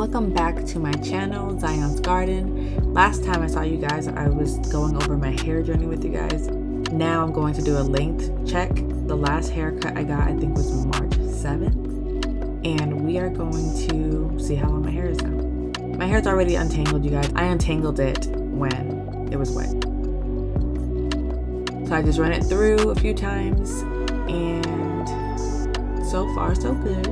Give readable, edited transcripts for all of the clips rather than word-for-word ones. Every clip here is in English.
Welcome back to my channel, Zion's Garden. Last time I saw you guys, I was going over my hair journey with you guys. Now I'm going to do a length check. The last haircut I got, I think, was March 7th. And we are going to see how long my hair is now. My hair's already untangled, you guys. I untangled it when it was wet. So I just run it through a few times, and so far so good.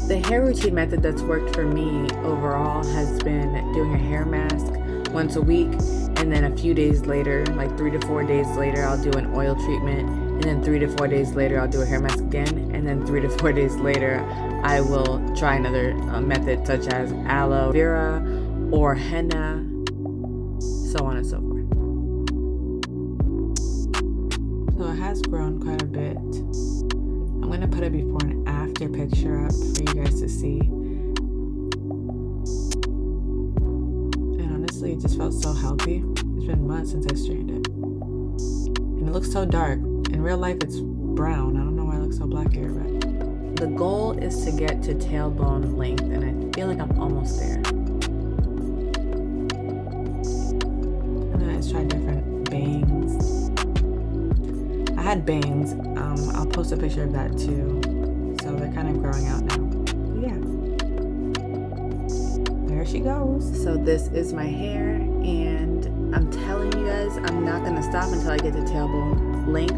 The hair routine method that's worked for me overall has been doing a hair mask once a week, and then a few days later, like 3 to 4 days later, I'll do an oil treatment, and then 3 to 4 days later I'll do a hair mask again, and then 3 to 4 days later I will try another method such as aloe vera or henna, so on and so forth. So it has grown quite a bit. I'm going to put a before and after picture up for you guys to see. And honestly, it just felt so healthy. It's been months since I straightened it. And it looks so dark. In real life, it's brown. I don't know why it looks so black here, but the goal is to get to tailbone length, and I feel like I'm almost there. And then I just tried different bangs. I had bangs. I'll post a picture of that too. So they're kind of growing out now. Yeah. There she goes. So this is my hair, and I'm telling you guys, I'm not going to stop until I get to tailbone length.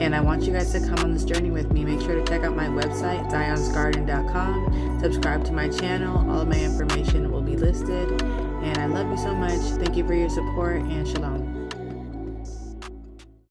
And I want you guys to come on this journey with me. Make sure to check out my website, zionsgarden.com. Subscribe to my channel. All of my information will be listed. And I love you so much. Thank you for your support, and shalom.